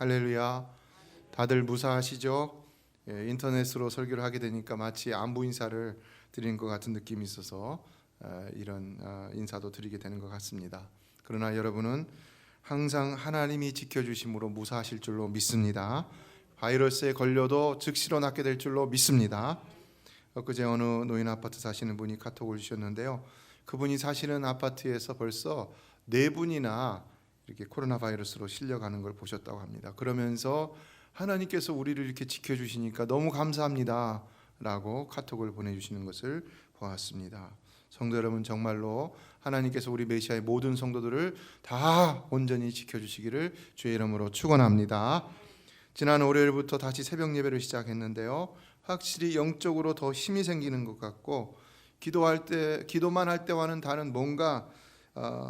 할렐루야. 다들 무사하시죠? 인터넷으로 설교를 하게 되니까 마치 안부 인사를 드리는 것 같은 느낌이 있어서 이런 인사도 드리게 되는 것 같습니다. 그러나 여러분은 항상 하나님이 지켜주심으로 무사하실 줄로 믿습니다. 바이러스에 걸려도 즉시로 낫게 될 줄로 믿습니다. 엊그제 어느 노인 아파트 사시는 분이 카톡을 주셨는데요. 그분이 사시는 아파트에서 벌써 4분이나 이렇게 코로나 바이러스로 실려가는 걸 보셨다고 합니다. 그러면서 하나님께서 우리를 이렇게 지켜주시니까 너무 감사합니다 라고 카톡을 보내주시는 것을 보았습니다. 성도 여러분, 정말로 하나님께서 우리 메시아의 모든 성도들을 다 온전히 지켜주시기를 주의 이름으로 축원합니다. 지난 월요일부터 다시 새벽 예배를 시작했는데요, 확실히 영적으로 더 힘이 생기는 것 같고, 기도만 할 때와는 다른 뭔가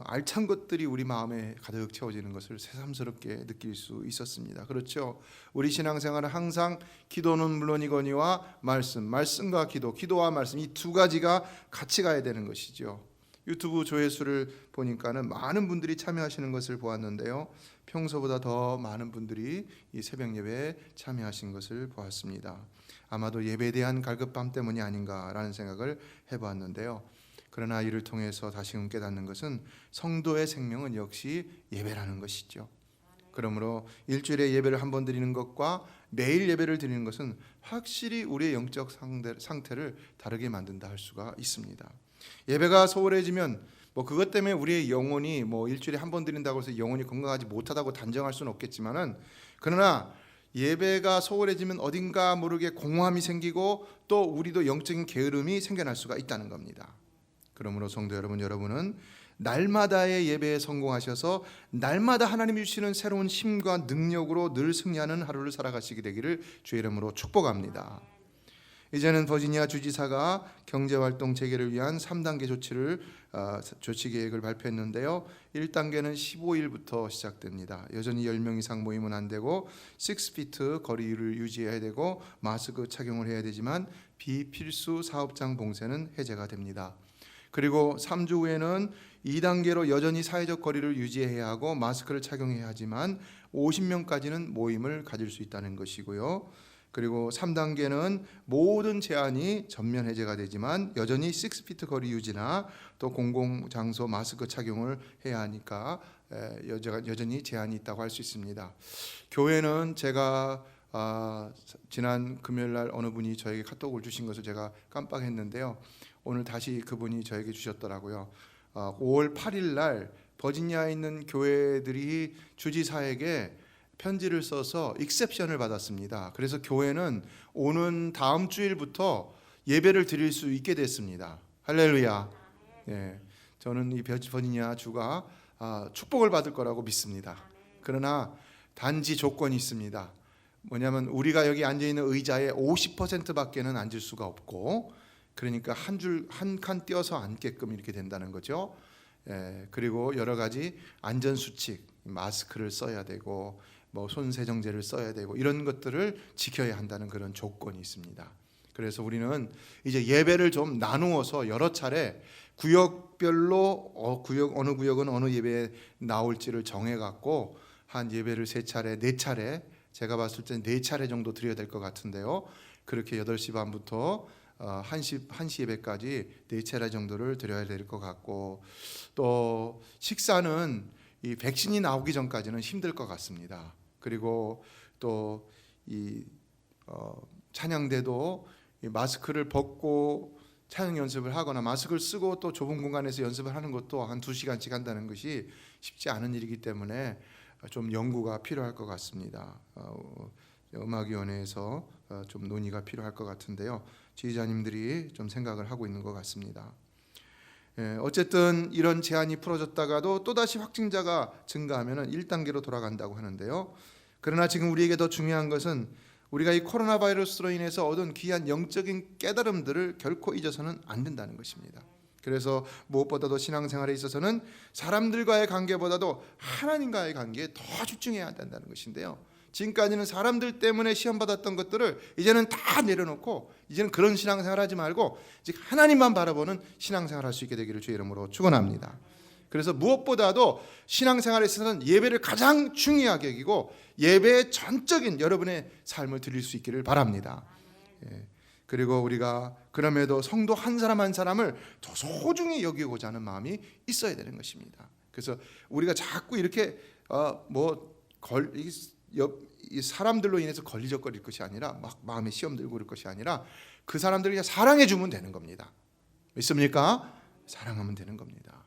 알찬 것들이 우리 마음에 가득 채워지는 것을 새삼스럽게 느낄 수 있었습니다. 그렇죠? 우리 신앙생활은 항상 기도는 물론이거니와 말씀과 기도와 말씀, 이 두 가지가 같이 가야 되는 것이죠. 유튜브 조회수를 보니까는 많은 분들이 참여하시는 것을 보았는데요, 평소보다 더 많은 분들이 이 새벽 예배에 참여하신 것을 보았습니다. 아마도 예배에 대한 갈급함 때문이 아닌가라는 생각을 해보았는데요, 그러나 이를 통해서 다시금 깨닫는 것은 성도의 생명은 역시 예배라는 것이죠. 그러므로 일주일에 예배를 한 번 드리는 것과 매일 예배를 드리는 것은 확실히 우리의 영적 상태를 다르게 만든다 할 수가 있습니다. 예배가 소홀해지면 그것 때문에 우리의 영혼이 일주일에 한 번 드린다고 해서 영혼이 건강하지 못하다고 단정할 수는 없겠지만은, 그러나 예배가 소홀해지면 어딘가 모르게 공허함이 생기고 또 우리도 영적인 게으름이 생겨날 수가 있다는 겁니다. 그러므로 성도 여러분, 여러분은 날마다의 예배에 성공하셔서 날마다 하나님이 주시는 새로운 힘과 능력으로 늘 승리하는 하루를 살아가시게 되기를 주의 이름으로 축복합니다. 이제는 버지니아 주지사가 경제활동 재개를 위한 3단계 조치 계획을 발표했는데요, 1단계는 15일부터 시작됩니다. 여전히 10명 이상 모이면 안 되고 6피트 거리를 유지해야 되고 마스크 착용을 해야 되지만 비필수 사업장 봉쇄는 해제가 됩니다. 그리고 3주 후에는 2단계로 여전히 사회적 거리를 유지해야 하고 마스크를 착용해야 하지만 50명까지는 모임을 가질 수 있다는 것이고요. 그리고 3단계는 모든 제한이 전면 해제가 되지만 여전히 6피트 거리 유지나 또 공공장소 마스크 착용을 해야 하니까 여전히 제한이 있다고 할 수 있습니다. 교회는 제가 지난 금요일날 어느 분이 저에게 카톡을 주신 것을 제가 깜빡했는데요, 오늘 다시 그분이 저에게 주셨더라고요. 5월 8일 날 버지니아에 있는 교회들이 주지사에게 편지를 써서 익셉션을 받았습니다. 그래서 교회는 오는 다음 주일부터 예배를 드릴 수 있게 됐습니다. 할렐루야. 예, 저는 이 버지니아 주가 축복을 받을 거라고 믿습니다. 그러나 단지 조건이 있습니다. 뭐냐면 우리가 여기 앉아있는 의자의 50%밖에는 앉을 수가 없고, 그러니까 한 칸 띄어서 앉게끔 이렇게 된다는 거죠. 그리고 여러 가지 안전수칙, 마스크를 써야 되고 손 세정제를 써야 되고 이런 것들을 지켜야 한다는 그런 조건이 있습니다. 그래서 우리는 이제 예배를 좀 나누어서 여러 차례 구역별로 어느 구역은 어느 예배에 나올지를 정해갖고 한 예배를 3차례, 4차례, 제가 봤을 때 4차례 정도 드려야 될 것 같은데요, 그렇게 8시 반부터 1시 예배까지 4차례 정도를 드려야 될 것 같고, 또 식사는 이 백신이 나오기 전까지는 힘들 것 같습니다. 그리고 또 이 찬양대도 이 마스크를 벗고 찬양 연습을 하거나 마스크를 쓰고 또 좁은 공간에서 연습을 하는 것도 한 2시간씩 한다는 것이 쉽지 않은 일이기 때문에 좀 연구가 필요할 것 같습니다. 음악위원회에서 좀 논의가 필요할 것 같은데요, 지휘자님들이 좀 생각을 하고 있는 것 같습니다. 어쨌든 이런 제한이 풀어졌다가도 또다시 확진자가 증가하면 1단계로 돌아간다고 하는데요, 그러나 지금 우리에게 더 중요한 것은 우리가 이 코로나 바이러스로 인해서 얻은 귀한 영적인 깨달음들을 결코 잊어서는 안 된다는 것입니다. 그래서 무엇보다도 신앙생활에 있어서는 사람들과의 관계보다도 하나님과의 관계에 더 집중해야 된다는 것인데요, 지금까지는 사람들 때문에 시험받았던 것들을 이제는 다 내려놓고 이제는 그런 신앙생활 하지 말고 즉 하나님만 바라보는 신앙생활 할 수 있게 되기를 주의 이름으로 축원합니다. 그래서 무엇보다도 신앙생활에 있어서는 예배를 가장 중요하게 여기고 예배의 전적인 여러분의 삶을 드릴 수 있기를 바랍니다. 그리고 우리가 그럼에도 성도 한 사람 한 사람을 더 소중히 여기고자 하는 마음이 있어야 되는 것입니다. 그래서 우리가 자꾸 이렇게 이 사람들로 인해서 걸리적거릴 것이 아니라 막 마음에 시험 들고 그럴 것이 아니라 그 사람들을 그냥 사랑해 주면 되는 겁니다. 믿습니까? 사랑하면 되는 겁니다.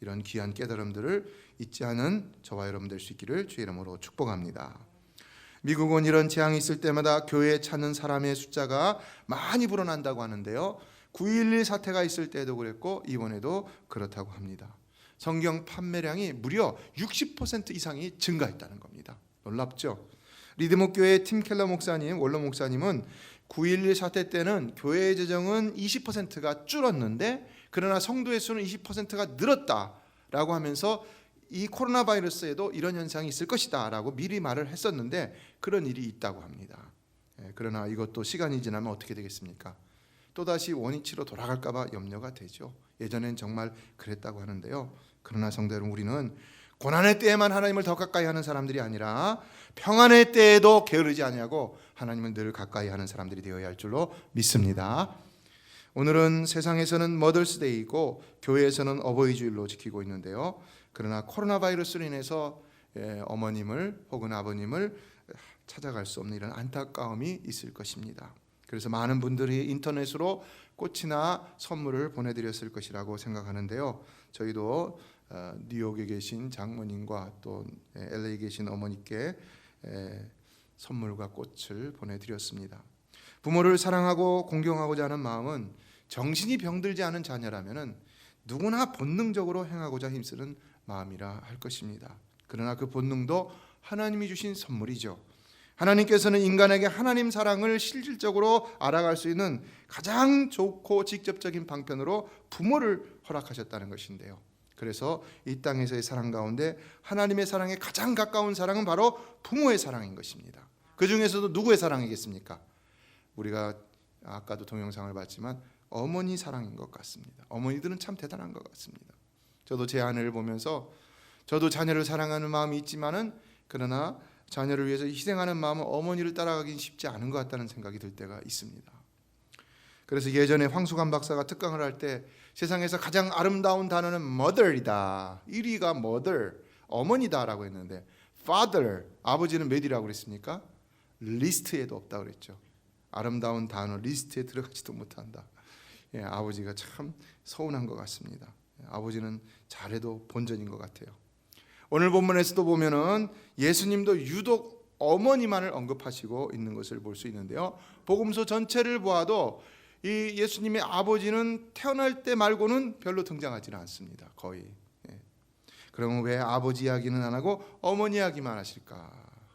이런 귀한 깨달음들을 잊지 않은 저와 여러분 될 수 있기를 주의 이름으로 축복합니다. 미국은 이런 재앙이 있을 때마다 교회에 찾는 사람의 숫자가 많이 불어난다고 하는데요, 9.11 사태가 있을 때도 그랬고 이번에도 그렇다고 합니다. 성경 판매량이 무려 60% 이상이 증가했다는 겁니다. 놀랍죠? 리드목교회 팀 켈러 목사님, 원로 목사님은 9.11 사태 때는 교회 재정은 20%가 줄었는데 그러나 성도의 수는 20%가 늘었다라고 하면서 이 코로나 바이러스에도 이런 현상이 있을 것이다 라고 미리 말을 했었는데 그런 일이 있다고 합니다. 그러나 이것도 시간이 지나면 어떻게 되겠습니까? 또다시 원위치로 돌아갈까 봐 염려가 되죠. 예전엔 정말 그랬다고 하는데요, 그러나 성도 여러분, 우리는 고난의 때에만 하나님을 더 가까이 하는 사람들이 아니라 평안의 때에도 게으르지 아니하고 하나님을 늘 가까이 하는 사람들이 되어야 할 줄로 믿습니다. 오늘은 세상에서는 머더스데이이고 교회에서는 어버이주일로 지키고 있는데요, 그러나 코로나 바이러스로 인해서 어머님을 혹은 아버님을 찾아갈 수 없는 이런 안타까움이 있을 것입니다. 그래서 많은 분들이 인터넷으로 꽃이나 선물을 보내드렸을 것이라고 생각하는데요, 저희도 뉴욕에 계신 장모님과 또 LA에 계신 어머니께 선물과 꽃을 보내드렸습니다. 부모를 사랑하고 공경하고자 하는 마음은 정신이 병들지 않은 자녀라면 누구나 본능적으로 행하고자 힘쓰는 마음이라 할 것입니다. 그러나 그 본능도 하나님이 주신 선물이죠. 하나님께서는 인간에게 하나님 사랑을 실질적으로 알아갈 수 있는 가장 좋고 직접적인 방편으로 부모를 허락하셨다는 것인데요, 그래서 이 땅에서의 사랑 가운데 하나님의 사랑에 가장 가까운 사랑은 바로 부모의 사랑인 것입니다. 그 중에서도 누구의 사랑이겠습니까? 우리가 아까도 동영상을 봤지만 어머니 사랑인 것 같습니다. 어머니들은 참 대단한 것 같습니다. 저도 제 아내를 보면서 저도 자녀를 사랑하는 마음이 있지만은 그러나 자녀를 위해서 희생하는 마음은 어머니를 따라가긴 쉽지 않은 것 같다는 생각이 들 때가 있습니다. 그래서 예전에 황수관 박사가 특강을 할 때 세상에서 가장 아름다운 단어는 mother이다, 1위가 mother, 어머니다라고 했는데 father, 아버지는 몇이라고 그랬습니까? 리스트에도 없다고 그랬죠. 아름다운 단어 리스트에 들어가지도 못한다. 아버지가 참 서운한 것 같습니다. 아버지는 잘해도 본전인 것 같아요. 오늘 본문에서도 보면은 예수님도 유독 어머니만을 언급하시고 있는 것을 볼 수 있는데요, 복음서 전체를 보아도 이 예수님의 아버지는 태어날 때 말고는 별로 등장하지는 않습니다. 거의. 그러면 왜 아버지 이야기는 안 하고 어머니 이야기만 하실까?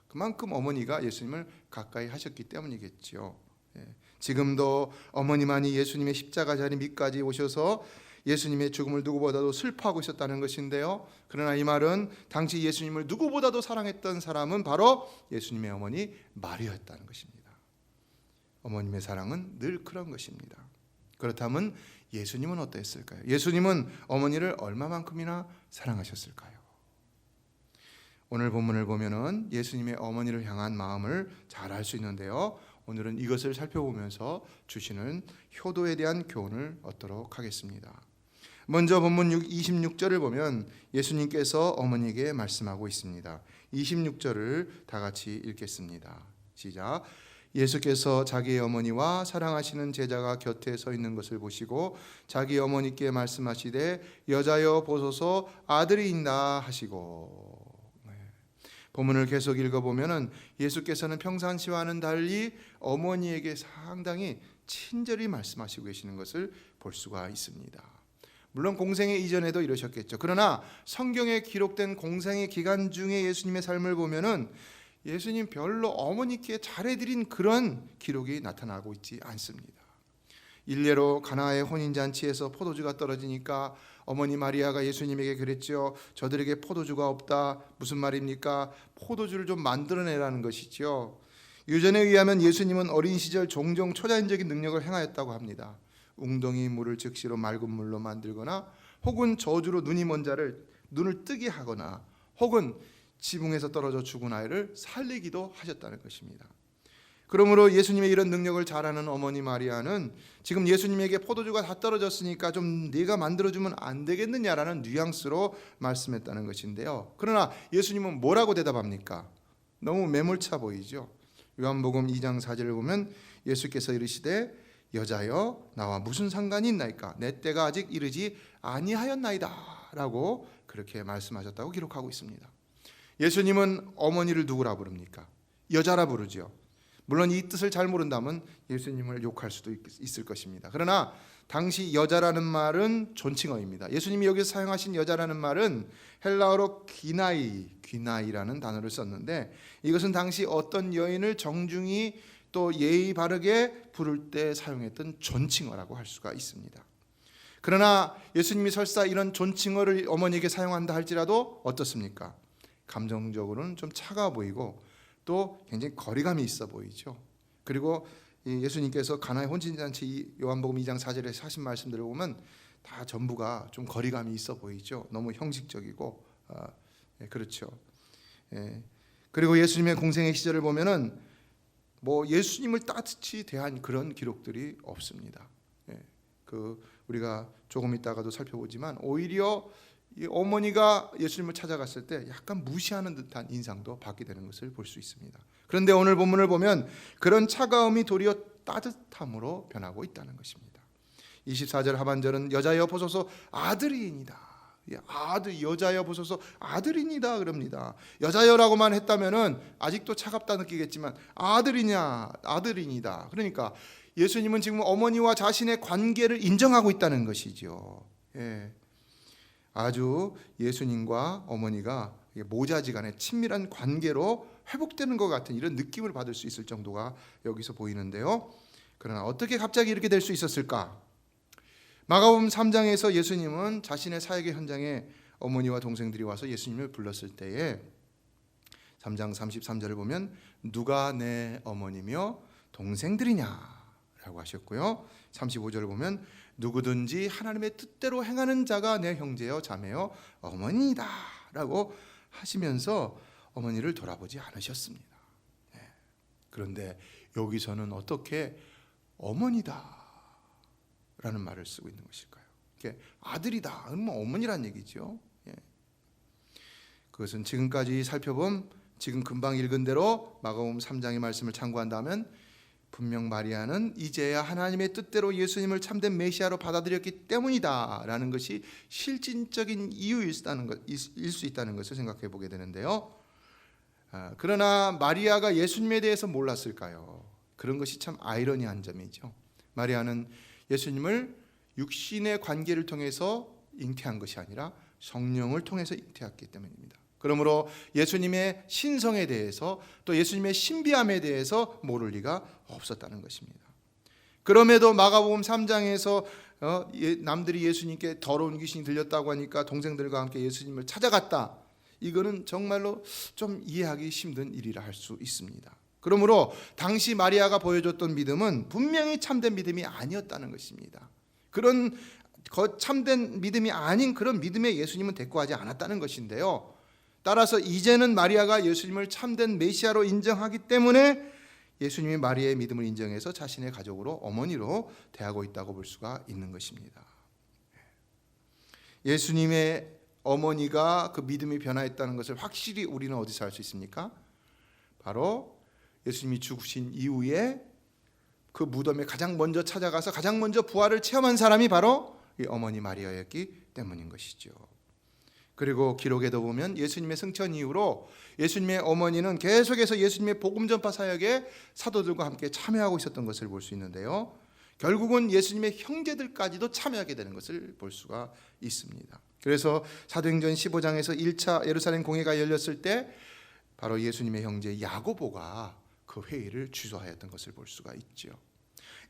그만큼 어머니가 예수님을 가까이 하셨기 때문이겠죠. 지금도 어머니만이 예수님의 십자가 자리 밑까지 오셔서 예수님의 죽음을 누구보다도 슬퍼하고 있었다는 것인데요, 그러나 이 말은 당시 예수님을 누구보다도 사랑했던 사람은 바로 예수님의 어머니 마리아였다는 것입니다. 어머님의 사랑은 늘 그런 것입니다. 그렇다면 예수님은 어떠했을까요? 예수님은 어머니를 얼마만큼이나 사랑하셨을까요? 오늘 본문을 보면은 예수님의 어머니를 향한 마음을 잘 알 수 있는데요, 오늘은 이것을 살펴보면서 주시는 효도에 대한 교훈을 얻도록 하겠습니다. 먼저 본문 26절을 보면 예수님께서 어머니에게 말씀하고 있습니다. 26절을 다 같이 읽겠습니다. 시작. 예수께서 자기의 어머니와 사랑하시는 제자가 곁에 서 있는 것을 보시고 자기 어머니께 말씀하시되 여자여 보소서 아들이 있나 하시고. 본문을 계속 읽어보면 예수께서는 평상시와는 달리 어머니에게 상당히 친절히 말씀하시고 계시는 것을 볼 수가 있습니다. 물론 공생애 이전에도 이러셨겠죠. 그러나 성경에 기록된 공생애 기간 중에 예수님의 삶을 보면은 예수님 별로 어머니께 잘해드린 그런 기록이 나타나고 있지 않습니다. 일례로 가나의 혼인잔치에서 포도주가 떨어지니까 어머니 마리아가 예수님에게 그랬죠. 저들에게 포도주가 없다. 무슨 말입니까? 포도주를 좀 만들어내라는 것이죠. 유전에 의하면 예수님은 어린 시절 종종 초자연적인 능력을 행하였다고 합니다. 웅덩이 물을 즉시로 맑은 물로 만들거나 혹은 저주로 눈이 먼 자를 눈을 뜨게 하거나 혹은 지붕에서 떨어져 죽은 아이를 살리기도 하셨다는 것입니다. 그러므로 예수님의 이런 능력을 잘 아는 어머니 마리아는 지금 예수님에게 포도주가 다 떨어졌으니까 좀 네가 만들어주면 안 되겠느냐라는 뉘앙스로 말씀했다는 것인데요. 그러나 예수님은 뭐라고 대답합니까? 너무 매몰차 보이죠. 요한복음 2장 4절을 보면 예수께서 이르시되 여자여 나와 무슨 상관이 있나이까? 내 때가 아직 이르지 아니하였나이다 라고 그렇게 말씀하셨다고 기록하고 있습니다. 예수님은 어머니를 누구라 부릅니까? 여자라 부르죠. 물론 이 뜻을 잘 모른다면 예수님을 욕할 수도 있을 것입니다. 그러나 당시 여자라는 말은 존칭어입니다. 예수님이 여기서 사용하신 여자라는 말은 헬라어로 귀나이라는 단어를 썼는데 이것은 당시 어떤 여인을 정중히 또 예의 바르게 부를 때 사용했던 존칭어라고 할 수가 있습니다. 그러나 예수님이 설사 이런 존칭어를 어머니에게 사용한다 할지라도 어떻습니까? 감정적으로는 좀 차가워 보이고 또 굉장히 거리감이 있어 보이죠. 그리고 예수님께서 가나의 혼인잔치 요한복음 2장 4절에 하신 말씀들을 보면 다 전부가 좀 거리감이 있어 보이죠. 너무 형식적이고 그렇죠. 그리고 예수님의 공생의 시절을 보면은 뭐 예수님을 따뜻이 대한 그런 기록들이 없습니다. 우리가 조금 있다가도 살펴보지만 오히려 이 어머니가 예수님을 찾아갔을 때 약간 무시하는 듯한 인상도 받게 되는 것을 볼 수 있습니다. 그런데 오늘 본문을 보면 그런 차가움이 도리어 따뜻함으로 변하고 있다는 것입니다. 24절 하반절은 여자여 보소서 아들이니이다. 여자여 보소서 아들이니다 그럽니다. 여자여라고만 했다면은 아직도 차갑다 느끼겠지만 아들이니다. 그러니까 예수님은 지금 어머니와 자신의 관계를 인정하고 있다는 것이죠. 아주 예수님과 어머니가 모자지간의 친밀한 관계로 회복되는 것 같은 이런 느낌을 받을 수 있을 정도가 여기서 보이는데요. 그러나 어떻게 갑자기 이렇게 될 수 있었을까? 마가복음 3장에서 예수님은 자신의 사역의 현장에 어머니와 동생들이 와서 예수님을 불렀을 때에 3장 33절을 보면 누가 내 어머니며 동생들이냐 라고 하셨고요. 35절을 보면 누구든지 하나님의 뜻대로 행하는 자가 내 형제여 자매여 어머니이다 라고 하시면서 어머니를 돌아보지 않으셨습니다. 그런데 여기서는 어떻게 어머니다 라는 말을 쓰고 있는 것일까요? 아들이다 뭐 어머니란 얘기죠. 그것은 지금까지 살펴본 지금 금방 읽은 대로 마가복음 3장의 말씀을 참고한다면 분명 마리아는 이제야 하나님의 뜻대로 예수님을 참된 메시아로 받아들였기 때문이다 라는 것이 실질적인 이유일 수 있다는 것을 생각해 보게 되는데요. 그러나 마리아가 예수님에 대해서 몰랐을까요? 그런 것이 참 아이러니한 점이죠. 마리아는 예수님을 육신의 관계를 통해서 잉태한 것이 아니라 성령을 통해서 잉태했기 때문입니다. 그러므로 예수님의 신성에 대해서 또 예수님의 신비함에 대해서 모를 리가 없었다는 것입니다. 그럼에도 마가복음 3장에서 남들이 예수님께 더러운 귀신이 들렸다고 하니까 동생들과 함께 예수님을 찾아갔다. 이거는 정말로 좀 이해하기 힘든 일이라 할 수 있습니다. 그러므로 당시 마리아가 보여줬던 믿음은 분명히 참된 믿음이 아니었다는 것입니다. 그런 참된 믿음이 아닌 그런 믿음에 예수님은 대꾸하지 않았다는 것인데요. 따라서 이제는 마리아가 예수님을 참된 메시아로 인정하기 때문에 예수님이 마리아의 믿음을 인정해서 자신의 가족으로 어머니로 대하고 있다고 볼 수가 있는 것입니다. 예수님의 어머니가 그 믿음이 변화했다는 것을 확실히 우리는 어디서 알 수 있습니까? 바로 예수님이 죽으신 이후에 그 무덤에 가장 먼저 찾아가서 가장 먼저 부활을 체험한 사람이 바로 이 어머니 마리아였기 때문인 것이죠. 그리고 기록에도 보면 예수님의 승천 이후로 예수님의 어머니는 계속해서 예수님의 복음 전파 사역에 사도들과 함께 참여하고 있었던 것을 볼 수 있는데요. 결국은 예수님의 형제들까지도 참여하게 되는 것을 볼 수가 있습니다. 그래서 사도행전 15장에서 1차 예루살렘 공회가 열렸을 때 바로 예수님의 형제 야고보가 그 회의를 주도하였던 것을 볼 수가 있죠.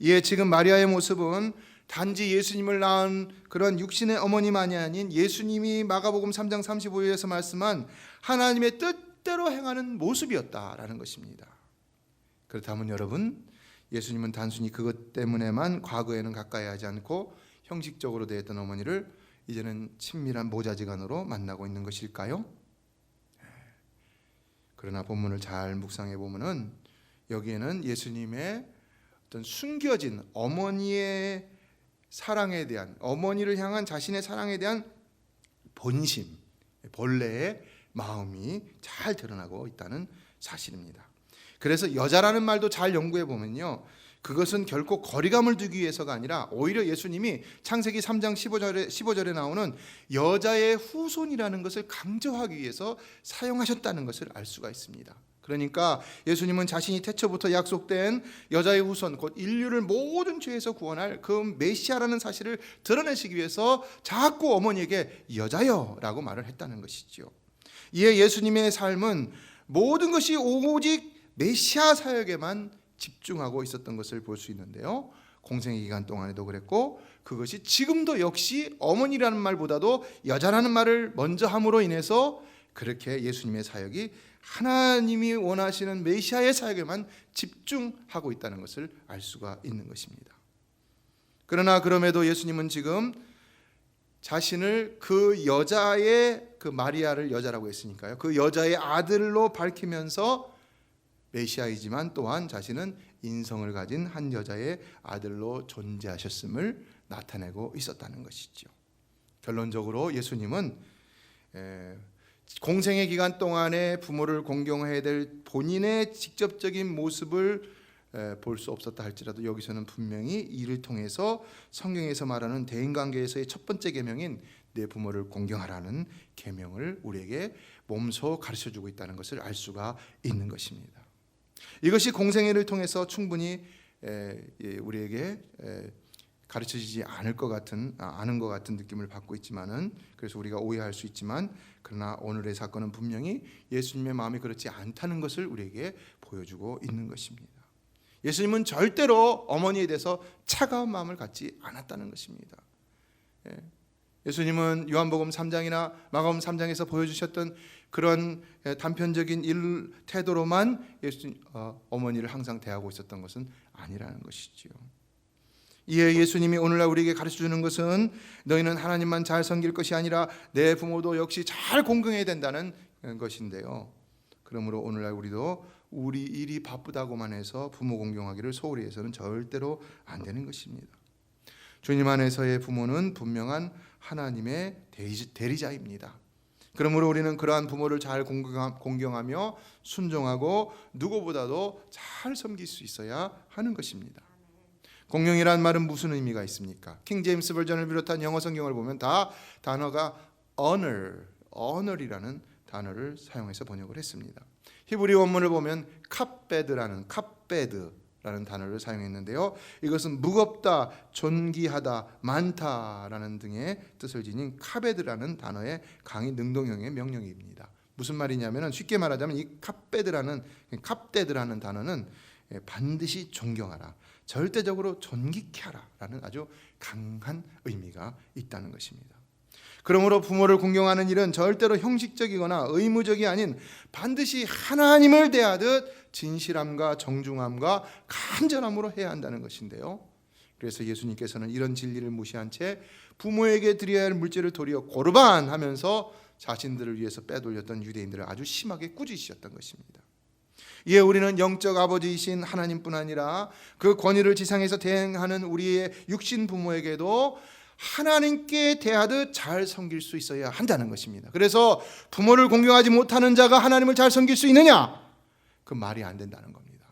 이에 지금 마리아의 모습은 단지 예수님을 낳은 그런 육신의 어머니만이 아닌 예수님이 마가복음 3장 35절에서 말씀한 하나님의 뜻대로 행하는 모습이었다라는 것입니다. 그렇다면 여러분, 예수님은 단순히 그것 때문에만 과거에는 가까이 하지 않고 형식적으로 대했던 어머니를 이제는 친밀한 모자지간으로 만나고 있는 것일까요? 그러나 본문을 잘 묵상해 보면은 여기에는 예수님의 어떤 숨겨진 어머니의 사랑에 대한, 어머니를 향한 자신의 사랑에 대한 본심, 본래의 마음이 잘 드러나고 있다는 사실입니다. 그래서 여자라는 말도 잘 연구해 보면요, 그것은 결코 거리감을 두기 위해서가 아니라 오히려 예수님이 창세기 3장 15절에 나오는 여자의 후손이라는 것을 강조하기 위해서 사용하셨다는 것을 알 수가 있습니다. 그러니까 예수님은 자신이 태초부터 약속된 여자의 후손, 곧 인류를 모든 죄에서 구원할 그 메시아라는 사실을 드러내시기 위해서 자꾸 어머니에게 여자여 라고 말을 했다는 것이죠. 이에 예수님의 삶은 모든 것이 오직 메시아 사역에만 집중하고 있었던 것을 볼 수 있는데요, 공생의 기간 동안에도 그랬고, 그것이 지금도 역시 어머니라는 말보다도 여자라는 말을 먼저 함으로 인해서 그렇게 예수님의 사역이 하나님이 원하시는 메시아의 사역에만 집중하고 있다는 것을 알 수가 있는 것입니다. 그러나 그럼에도 예수님은 지금 자신을 그 여자의, 그 마리아를 여자라고 했으니까요, 그 여자의 아들로 밝히면서 메시아이지만 또한 자신은 인성을 가진 한 여자의 아들로 존재하셨음을 나타내고 있었다는 것이죠. 결론적으로 예수님은 공생의 기간 동안에 부모를 공경해야 될 본인의 직접적인 모습을 볼 수 없었다 할지라도 여기서는 분명히 이를 통해서 성경에서 말하는 대인관계에서의 첫 번째 계명인 내 부모를 공경하라는 계명을 우리에게 몸소 가르쳐주고 있다는 것을 알 수가 있는 것입니다. 이것이 공생애를 통해서 충분히 우리에게 가르쳐지지 않은 것 같은 느낌을 받고 있지만은, 그래서 우리가 오해할 수 있지만, 그러나 오늘의 사건은 분명히 예수님의 마음이 그렇지 않다는 것을 우리에게 보여주고 있는 것입니다. 예수님은 절대로 어머니에 대해서 차가운 마음을 갖지 않았다는 것입니다. 예수님은 요한복음 3장이나 마가복음 3장에서 보여주셨던 그런 단편적인 태도로만 어머니를 항상 대하고 있었던 것은 아니라는 것이지요. 이에 예수님이 오늘날 우리에게 가르쳐주는 것은 너희는 하나님만 잘 섬길 것이 아니라 내 부모도 역시 잘 공경해야 된다는 것인데요, 그러므로 오늘날 우리도 우리 일이 바쁘다고만 해서 부모 공경하기를 소홀히 해서는 절대로 안 되는 것입니다. 주님 안에서의 부모는 분명한 하나님의 대리자입니다. 그러므로 우리는 그러한 부모를 잘 공경하며 순종하고 누구보다도 잘 섬길 수 있어야 하는 것입니다. 공경이란 말은 무슨 의미가 있습니까? 킹 제임스 버전을 비롯한 영어 성경을 보면 다 단어가 honor이라는 단어를 사용해서 번역을 했습니다. 히브리 원문을 보면 카베드라는 단어를 사용했는데요, 이것은 무겁다, 존귀하다, 많다라는 등의 뜻을 지닌 카베드라는 단어의 강의 능동형의 명령입니다. 무슨 말이냐면 쉽게 말하자면 이 캅데드라는 단어는 반드시 존경하라, 절대적으로 존귀케 하라라는 아주 강한 의미가 있다는 것입니다. 그러므로 부모를 공경하는 일은 절대로 형식적이거나 의무적이 아닌 반드시 하나님을 대하듯 진실함과 정중함과 간절함으로 해야 한다는 것인데요, 그래서 예수님께서는 이런 진리를 무시한 채 부모에게 드려야 할 물질을 도리어 고르반 하면서 자신들을 위해서 빼돌렸던 유대인들을 아주 심하게 꾸짖으셨던 것입니다. 이에 우리는 영적 아버지이신 하나님뿐 아니라 그 권위를 지상에서 대행하는 우리의 육신 부모에게도 하나님께 대하듯 잘 섬길 수 있어야 한다는 것입니다. 그래서 부모를 공경하지 못하는 자가 하나님을 잘 섬길 수 있느냐? 그 말이 안 된다는 겁니다.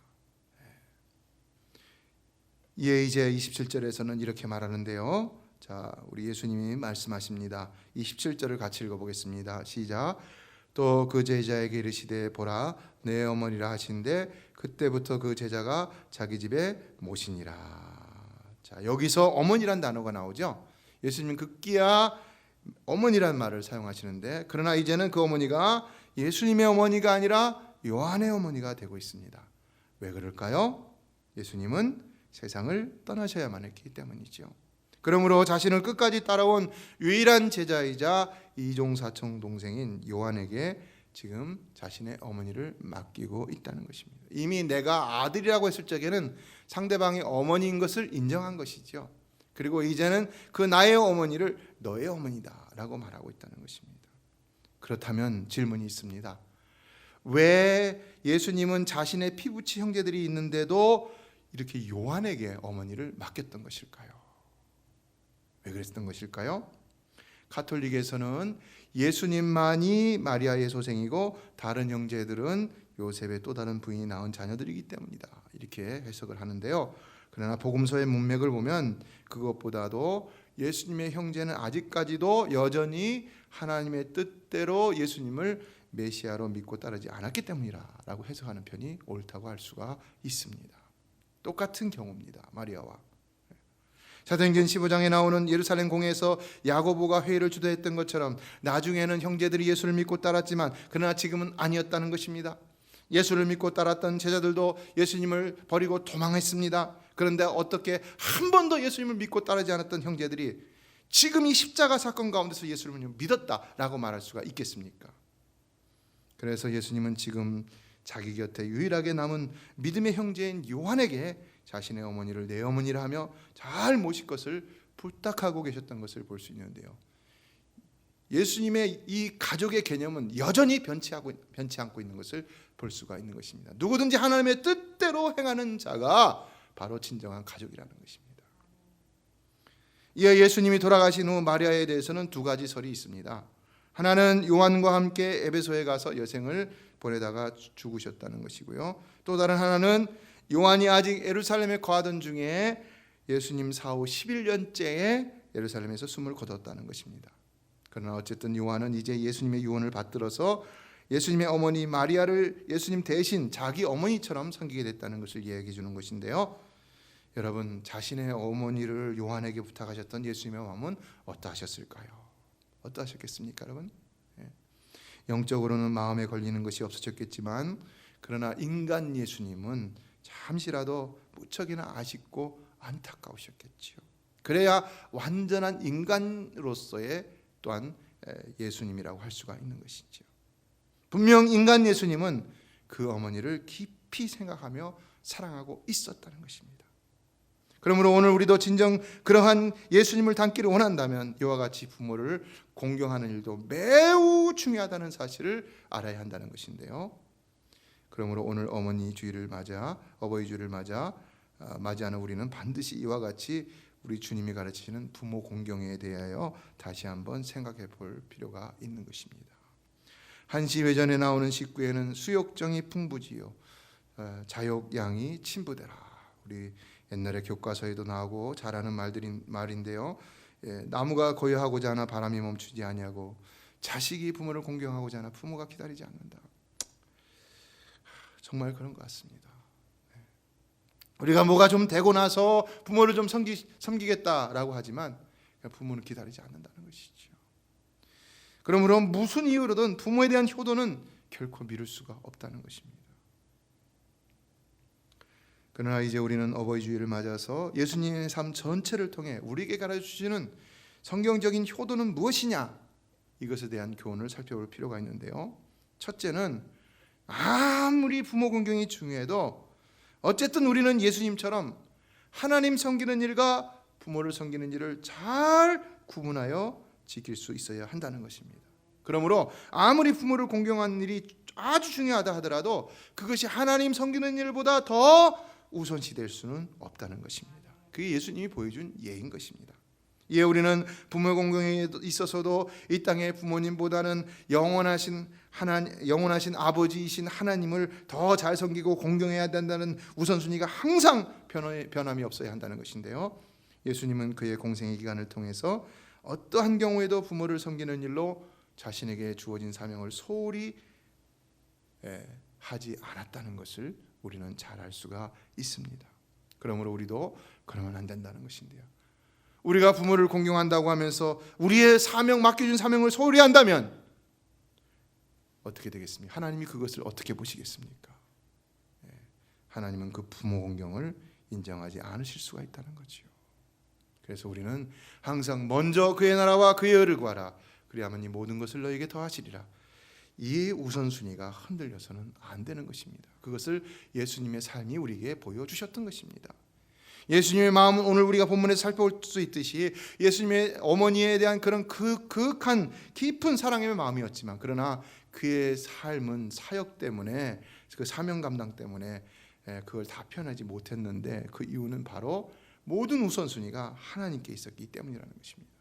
이에 이제 27절에서는 이렇게 말하는데요, 자, 우리 예수님이 말씀하십니다. 27절을 같이 읽어보겠습니다. 시작. 또 그 제자에게 이르시되 보라 내 어머니라 하신데 그때부터 그 제자가 자기 집에 모시니라. 자, 여기서 어머니란 단어가 나오죠. 예수님은 급기야 어머니란 말을 사용하시는데, 그러나 이제는 그 어머니가 예수님의 어머니가 아니라 요한의 어머니가 되고 있습니다. 왜 그럴까요? 예수님은 세상을 떠나셔야만 했기 때문이죠. 그러므로 자신을 끝까지 따라온 유일한 제자이자 이종사촌 동생인 요한에게 지금 자신의 어머니를 맡기고 있다는 것입니다. 이미 내가 아들이라고 했을 적에는 상대방이 어머니인 것을 인정한 것이죠. 그리고 이제는 그 나의 어머니를 너의 어머니다라고 말하고 있다는 것입니다. 그렇다면 질문이 있습니다. 왜 예수님은 자신의 피부치 형제들이 있는데도 이렇게 요한에게 어머니를 맡겼던 것일까요? 왜 그랬던 것일까요? 가톨릭에서는 예수님만이 마리아의 소생이고 다른 형제들은 요셉의 또 다른 부인이 낳은 자녀들이기 때문이다, 이렇게 해석을 하는데요. 그러나 복음서의 문맥을 보면 그것보다도 예수님의 형제는 아직까지도 여전히 하나님의 뜻대로 예수님을 메시아로 믿고 따르지 않았기 때문이라고 해석하는 편이 옳다고 할 수가 있습니다. 똑같은 경우입니다. 마리아와 사도행전 15장에 나오는 예루살렘 공회에서 야고보가 회의를 주도했던 것처럼 나중에는 형제들이 예수를 믿고 따랐지만 그러나 지금은 아니었다는 것입니다. 예수를 믿고 따랐던 제자들도 예수님을 버리고 도망했습니다. 그런데 어떻게 한 번도 예수님을 믿고 따르지 않았던 형제들이 지금 이 십자가 사건 가운데서 예수를 믿었다라고 말할 수가 있겠습니까? 그래서 예수님은 지금 자기 곁에 유일하게 남은 믿음의 형제인 요한에게 자신의 어머니를 내 어머니라 하며 잘 모실 것을 부탁하고 계셨던 것을 볼 수 있는데요. 예수님의 이 가족의 개념은 여전히 변치 않고 있는 것을 볼 수가 있는 것입니다. 누구든지 하나님의 뜻대로 행하는 자가 바로 진정한 가족이라는 것입니다. 이어 예수님이 돌아가신 후 마리아에 대해서는 두 가지 설이 있습니다. 하나는 요한과 함께 에베소에 가서 여생을 보내다가 죽으셨다는 것이고요. 또 다른 하나는 요한이 아직 예루살렘에 거하던 중에 예수님 사후 11년째에 예루살렘에서 숨을 거뒀다는 것입니다. 그러나 어쨌든 요한은 이제 예수님의 유언을 받들어서 예수님의 어머니 마리아를 예수님 대신 자기 어머니처럼 섬기게 됐다는 것을 이야기해 주는 것인데요. 여러분, 자신의 어머니를 요한에게 부탁하셨던 예수님의 마음은 어떠하셨을까요? 어떠하셨겠습니까, 여러분? 영적으로는 마음에 걸리는 것이 없으셨겠지만 그러나 인간 예수님은 잠시라도 무척이나 아쉽고 안타까우셨겠지요. 그래야 완전한 인간으로서의 또한 예수님이라고 할 수가 있는 것이죠. 분명 인간 예수님은 그 어머니를 깊이 생각하며 사랑하고 있었다는 것입니다. 그러므로 오늘 우리도 진정 그러한 예수님을 닮기를 원한다면 이와 같이 부모를 공경하는 일도 매우 중요하다는 사실을 알아야 한다는 것인데요. 그러므로 오늘 어머니 주일을 맞아 어버이 주일을 맞이하는 우리는 반드시 이와 같이 우리 주님이 가르치시는 부모 공경에 대하여 다시 한번 생각해 볼 필요가 있는 것입니다. 한시회전에 나오는 식구에는 수욕정이 풍부지요 자욕양이 친부되라. 우리 옛날에 교과서에도 나오고 잘 아는 말인데요. 나무가 고요하고자 하나 바람이 멈추지 아니하고 자식이 부모를 공경하고자 하나 부모가 기다리지 않는다. 정말 그런 것 같습니다. 우리가 뭐가 좀 되고 나서 부모를 좀 섬기겠다라고 하지만 부모는 기다리지 않는다는 것이죠. 그러므로 무슨 이유로든 부모에 대한 효도는 결코 미룰 수가 없다는 것입니다. 그러나 이제 우리는 어버이 주일을 맞아서 예수님의 삶 전체를 통해 우리에게 가르쳐주시는 성경적인 효도는 무엇이냐, 이것에 대한 교훈을 살펴볼 필요가 있는데요. 첫째는 아무리 부모 공경이 중요해도 어쨌든 우리는 예수님처럼 하나님 섬기는 일과 부모를 섬기는 일을 잘 구분하여 지킬 수 있어야 한다는 것입니다. 그러므로 아무리 부모를 공경하는 일이 아주 중요하다 하더라도 그것이 하나님 섬기는 일보다 더 우선시될 수는 없다는 것입니다. 그게 예수님이 보여준 예인 것입니다. 이에 우리는 부모 공경에 있어서도 이 땅의 부모님보다는 영원하신 아버지이신 하나님을 더 잘 섬기고 공경해야 된다는 우선순위가 항상 변함이 없어야 한다는 것인데요. 예수님은 그의 공생의 기간을 통해서 어떠한 경우에도 부모를 섬기는 일로 자신에게 주어진 사명을 소홀히 하지 않았다는 것을 우리는 잘 알 수가 있습니다. 그러므로 우리도 그러면 안 된다는 것인데요. 우리가 부모를 공경한다고 하면서 우리의 맡겨준 사명을 소홀히 한다면 어떻게 되겠습니까? 하나님이 그것을 어떻게 보시겠습니까? 하나님은 그 부모 공경을 인정하지 않으실 수가 있다는 거죠. 그래서 우리는 항상 먼저 그의 나라와 그의 의를 구하라. 그리하면 이 모든 것을 너에게 더하시리라. 이 우선순위가 흔들려서는 안 되는 것입니다. 그것을 예수님의 삶이 우리에게 보여주셨던 것입니다. 예수님의 마음은 오늘 우리가 본문에서 살펴볼 수 있듯이 예수님의 어머니에 대한 그런 그윽한 깊은 사랑의 마음이었지만, 그러나 그의 삶은 사역 때문에, 그 사명 감당 때문에 그걸 다 표현하지 못했는데, 그 이유는 바로 모든 우선순위가 하나님께 있었기 때문이라는 것입니다.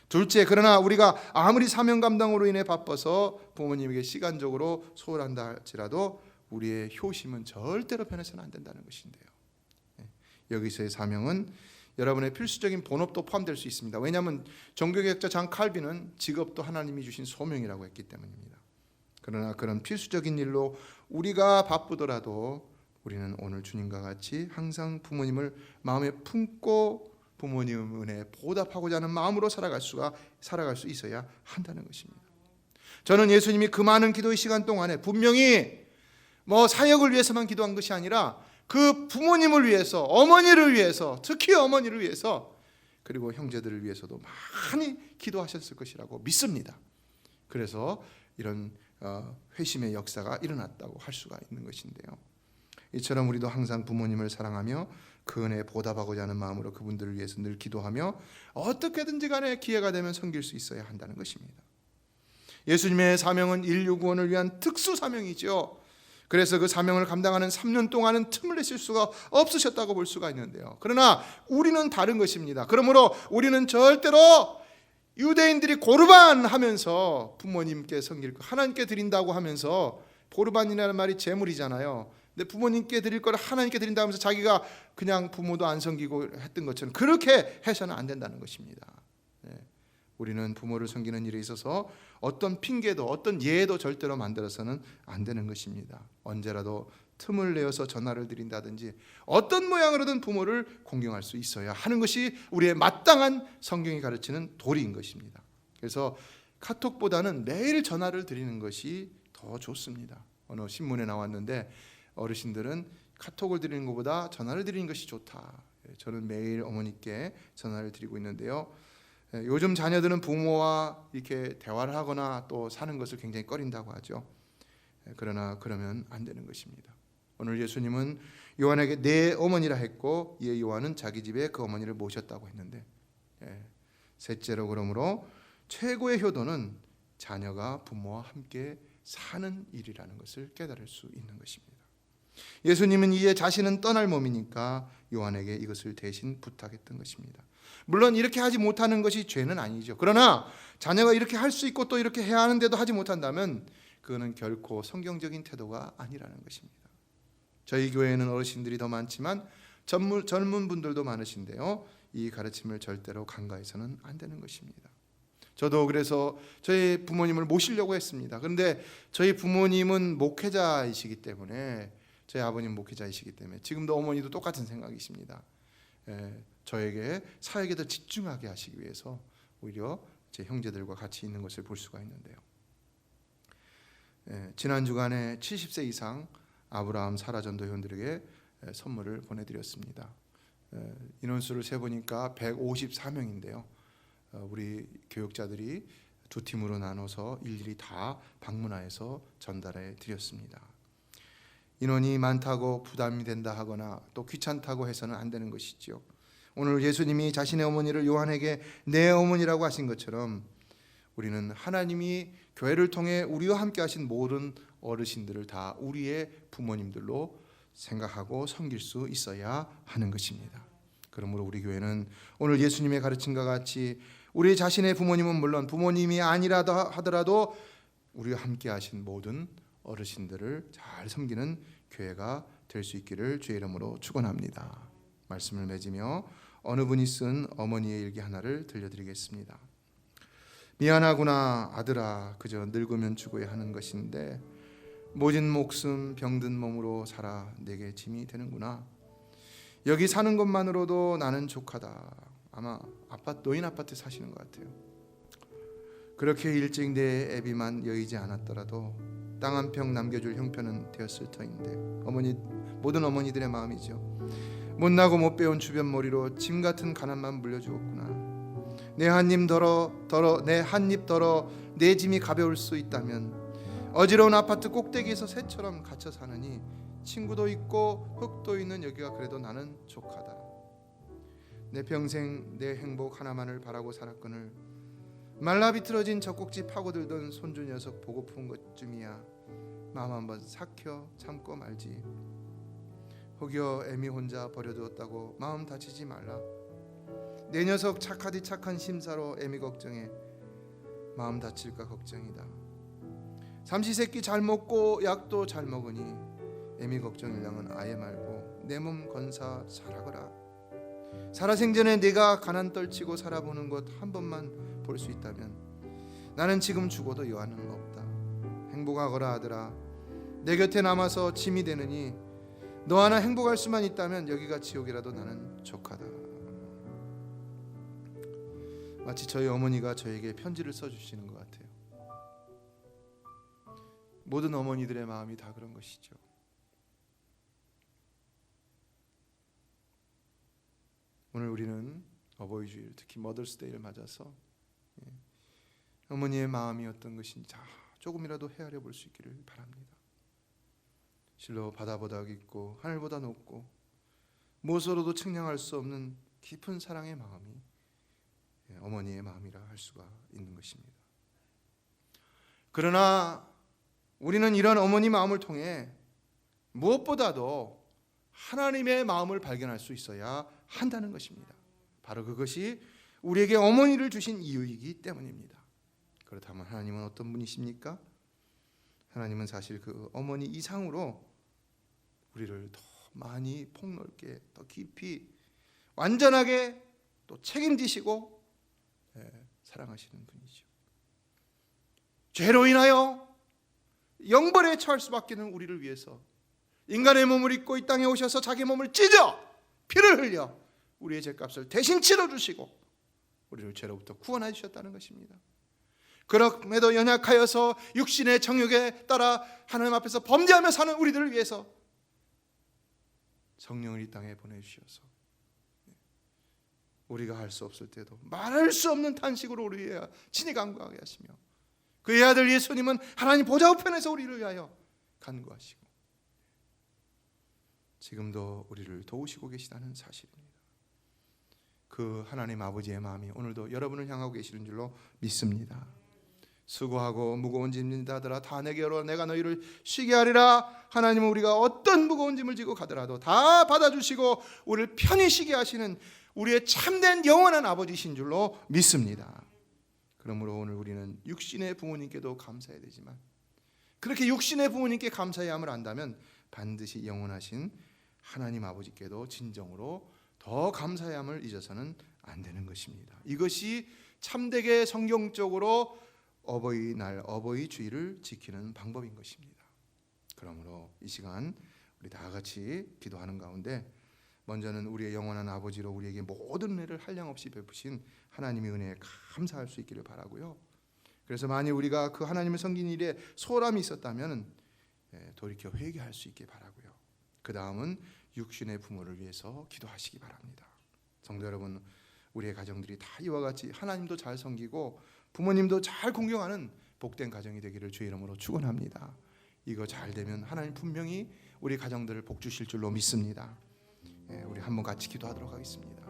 둘째, 그러나 우리가 아무리 사명 감당으로 인해 바빠서 부모님에게 시간적으로 소홀한다 할지라도 우리의 효심은 절대로 변해서는 안 된다는 것인데요. 여기서의 사명은 여러분의 필수적인 본업도 포함될 수 있습니다. 왜냐하면 종교개혁자 장 칼빈은 직업도 하나님이 주신 소명이라고 했기 때문입니다. 그러나 그런 필수적인 일로 우리가 바쁘더라도 우리는 오늘 주님과 같이 항상 부모님을 마음에 품고 부모님 은혜에 보답하고자 하는 마음으로 살아갈 수 있어야 한다는 것입니다. 저는 예수님이 그 많은 기도의 시간 동안에 분명히 사역을 위해서만 기도한 것이 아니라 그 부모님을 위해서, 어머니를 위해서, 특히 어머니를 위해서, 그리고 형제들을 위해서도 많이 기도하셨을 것이라고 믿습니다. 그래서 이런 회심의 역사가 일어났다고 할 수가 있는 것인데요. 이처럼 우리도 항상 부모님을 사랑하며 그 은혜에 보답하고자 하는 마음으로 그분들을 위해서 늘 기도하며 어떻게든지 간에 기회가 되면 섬길 수 있어야 한다는 것입니다. 예수님의 사명은 인류 구원을 위한 특수 사명이죠. 그래서 그 사명을 감당하는 3년 동안은 틈을 내실 수가 없으셨다고 볼 수가 있는데요. 그러나 우리는 다른 것입니다. 그러므로 우리는 절대로 유대인들이 고르반 하면서 부모님께 섬길 거 하나님께 드린다고 하면서, 고르반이라는 말이 제물이잖아요. 근데 부모님께 드릴 걸 하나님께 드린다 하면서 자기가 그냥 부모도 안 섬기고 했던 것처럼 그렇게 해서는 안 된다는 것입니다. 우리는 부모를 섬기는 일에 있어서 어떤 핑계도 어떤 예도 절대로 만들어서는 안 되는 것입니다. 언제라도 틈을 내어서 전화를 드린다든지 어떤 모양으로든 부모를 공경할 수 있어야 하는 것이 우리의 마땅한 성경이 가르치는 도리인 것입니다. 그래서 카톡보다는 매일 전화를 드리는 것이 더 좋습니다. 어느 신문에 나왔는데 어르신들은 카톡을 드리는 것보다 전화를 드리는 것이 좋다. 저는 매일 어머니께 전화를 드리고 있는데요. 요즘 자녀들은 부모와 이렇게 대화를 하거나 또 사는 것을 굉장히 꺼린다고 하죠. 그러나 그러면 안 되는 것입니다. 오늘 예수님은 요한에게 내 어머니라 했고, 이에 요한은 자기 집에 그 어머니를 모셨다고 했는데, 셋째로 그러므로 최고의 효도는 자녀가 부모와 함께 사는 일이라는 것을 깨달을 수 있는 것입니다. 예수님은 이에 자신은 떠날 몸이니까 요한에게 이것을 대신 부탁했던 것입니다. 물론 이렇게 하지 못하는 것이 죄는 아니죠. 그러나 자녀가 이렇게 할 수 있고 또 이렇게 해야 하는데도 하지 못한다면 그거는 결코 성경적인 태도가 아니라는 것입니다. 저희 교회에는 어르신들이 더 많지만 젊은 분들도 많으신데요, 이 가르침을 절대로 간과해서는 안 되는 것입니다. 저도 그래서 저희 부모님을 모시려고 했습니다. 그런데 저희 부모님은 목회자이시기 때문에, 저희 아버님 목회자이시기 때문에, 지금도 어머니도 똑같은 생각이십니다. 저에게 사역에 더 집중하게 하시기 위해서 오히려 제 형제들과 같이 있는 것을 볼 수가 있는데요. 지난 주간에 70세 이상 아브라함 사라 전도회원들에게 선물을 보내드렸습니다. 인원수를 세보니까 154명인데요. 우리 교육자들이 두 팀으로 나눠서 일일이 다 방문하여서 전달해 드렸습니다. 인원이 많다고 부담이 된다 하거나 또 귀찮다고 해서는 안 되는 것이죠. 오늘 예수님이 자신의 어머니를 요한에게 내 어머니라고 하신 것처럼 우리는 하나님이 교회를 통해 우리와 함께 하신 모든 어르신들을 다 우리의 부모님들로 생각하고 섬길 수 있어야 하는 것입니다. 그러므로 우리 교회는 오늘 예수님의 가르침과 같이 우리 자신의 부모님은 물론 부모님이 아니라도 하더라도 우리와 함께 하신 모든 어르신들을 잘 섬기는 교회가 될 수 있기를 주의 이름으로 축원합니다. 말씀을 맺으며 어느 분이 쓴 어머니의 일기 하나를 들려드리겠습니다. 미안하구나 아들아, 그저 늙으면 죽어야 하는 것인데 모진 목숨 병든 몸으로 살아 내게 짐이 되는구나. 여기 사는 것만으로도 나는 족하다. 아마 노인 아파트 사시는 것 같아요. 그렇게 일찍 내 애비만 여의지 않았더라도 땅 한 평 남겨줄 형편은 되었을 터인데, 모든 어머니들의 마음이죠. 못나고 못 배운 주변 머리로 짐 같은 가난만 물려주었구나. 내 한 입 덜어 내 짐이 가벼울 수 있다면 어지러운 아파트 꼭대기에서 새처럼 갇혀 사느니 친구도 있고 흙도 있는 여기가 그래도 나는 족하다. 내 평생 내 행복 하나만을 바라고 살았거늘 말라 비틀어진 젖꼭지 파고들던 손주 녀석 보고픈 것쯤이야 마음 한번 삭혀 참고 말지. 혹여 애미 혼자 버려두었다고 마음 다치지 말라. 내 녀석 착하디 착한 심사로 애미 걱정해 마음 다칠까 걱정이다. 삼시세끼 잘 먹고 약도 잘 먹으니 애미 걱정이랑은 아예 말고 내 몸 건사 살아거라. 살아생전에 내가 가난 떨치고 살아보는 것 한 번만 볼 수 있다면 나는 지금 죽어도 여한은 없다. 행복하거라 아들아. 내 곁에 남아서 짐이 되느니 너 하나 행복할 수만 있다면 여기가 지옥이라도 나는 족하다. 마치 저희 어머니가 저에게 편지를 써주시는 것 같아요. 모든 어머니들의 마음이 다 그런 것이죠. 오늘 우리는 어버이 주일, 특히 머더스데이를 맞아서 어머니의 마음이 어떤 것인지 조금이라도 헤아려 볼 수 있기를 바랍니다. 실로 바다보다 깊고 하늘보다 높고 무엇으로도 측량할 수 없는 깊은 사랑의 마음이 어머니의 마음이라 할 수가 있는 것입니다. 그러나 우리는 이런 어머니 마음을 통해 무엇보다도 하나님의 마음을 발견할 수 있어야 한다는 것입니다. 바로 그것이 우리에게 어머니를 주신 이유이기 때문입니다. 그렇다면 하나님은 어떤 분이십니까? 하나님은 사실 그 어머니 이상으로 우리를 더 많이 폭넓게 더 깊이 완전하게 또 책임지시고 사랑하시는 분이죠. 죄로 인하여 영벌에 처할 수밖에 없는 우리를 위해서 인간의 몸을 입고 이 땅에 오셔서 자기 몸을 찢어 피를 흘려 우리의 죄값을 대신 치러주시고 우리를 죄로부터 구원해 주셨다는 것입니다. 그럼에도 연약하여서 육신의 정욕에 따라 하나님 앞에서 범죄하며 사는 우리들을 위해서 성령을 이 땅에 보내주셔서 우리가 할 수 없을 때도 말할 수 없는 탄식으로 우리를 위하여 친히 간구하게 하시며 그의 아들 예수님은 하나님 보좌 우편에서 우리를 위하여 간구하시고 지금도 우리를 도우시고 계시다는 사실입니다. 그 하나님 아버지의 마음이 오늘도 여러분을 향하고 계시는 줄로 믿습니다. 수고하고 무거운 짐 자들아 다 내게 오라 내가 너희를 쉬게 하리라. 하나님은 우리가 어떤 무거운 짐을 지고 가더라도 다 받아주시고 우리를 편히 쉬게 하시는 우리의 참된 영원한 아버지신 줄로 믿습니다. 그러므로 오늘 우리는 육신의 부모님께도 감사해야 되지만 그렇게 육신의 부모님께 감사해야 함을 안다면 반드시 영원하신 하나님 아버지께도 진정으로 더 감사해야 함을 잊어서는 안 되는 것입니다. 이것이 참되게 성경적으로 어버이날 어버이 주일을 지키는 방법인 것입니다. 그러므로 이 시간 우리 다 같이 기도하는 가운데 먼저는 우리의 영원한 아버지로 우리에게 모든 은혜를 한량없이 베푸신 하나님의 은혜에 감사할 수 있기를 바라고요. 그래서 만일 우리가 그 하나님을 섬기는 일에 소홀함이 있었다면 돌이켜 회개할 수 있게 바라고요. 그 다음은 육신의 부모를 위해서 기도하시기 바랍니다. 성도 여러분, 우리의 가정들이 다 이와 같이 하나님도 잘 섬기고 부모님도 잘 공경하는 복된 가정이 되기를 주의 이름으로 축원합니다. 이거 잘 되면 하나님 분명히 우리 가정들을 복 주실 줄로 믿습니다. 우리 한번 같이 기도하도록 하겠습니다.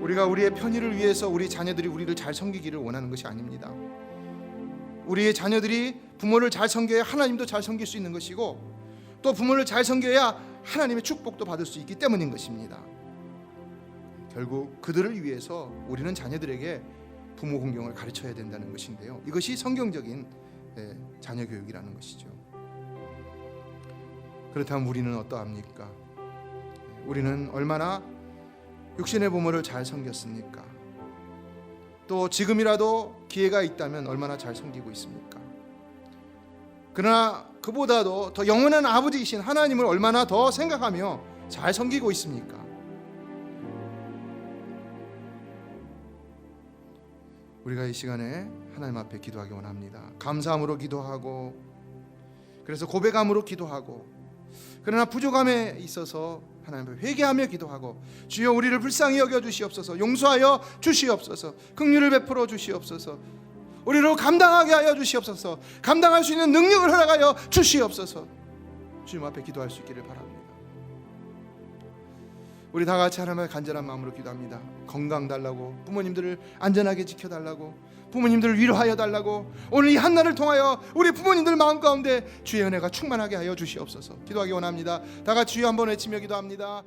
우리가 우리의 편의를 위해서 우리 자녀들이 우리를 잘 섬기기를 원하는 것이 아닙니다. 우리의 자녀들이 부모를 잘 섬겨야 하나님도 잘 섬길 수 있는 것이고 또 부모를 잘 섬겨야 하나님의 축복도 받을 수 있기 때문인 것입니다. 결국 그들을 위해서 우리는 자녀들에게 부모 공경을 가르쳐야 된다는 것인데요. 이것이 성경적인 자녀 교육이라는 것이죠. 그렇다면 우리는 어떠합니까? 우리는 얼마나 육신의 부모를 잘 섬겼습니까? 또 지금이라도 기회가 있다면 얼마나 잘 섬기고 있습니까? 그러나 그보다도 더 영원한 아버지이신 하나님을 얼마나 더 생각하며 잘 섬기고 있습니까? 우리가 이 시간에 하나님 앞에 기도하기 원합니다. 감사함으로 기도하고 그래서 고백함으로 기도하고 그러나 부족함에 있어서 하나님 앞에 회개하며 기도하고 주여 우리를 불쌍히 여겨주시옵소서 용서하여 주시옵소서 긍휼을 베풀어 주시옵소서 우리를 감당하게 하여 주시옵소서 감당할 수 있는 능력을 허락하여 주시옵소서 주님 앞에 기도할 수 있기를 바랍니다. 우리 다 같이 하나님의 간절한 마음으로 기도합니다. 건강 달라고, 부모님들을 안전하게 지켜달라고, 부모님들을 위로하여 달라고, 오늘 이 한날을 통하여 우리 부모님들 마음 가운데 주의 은혜가 충만하게 하여 주시옵소서. 기도하기 원합니다. 다 같이 주여 한번 외치며 기도합니다.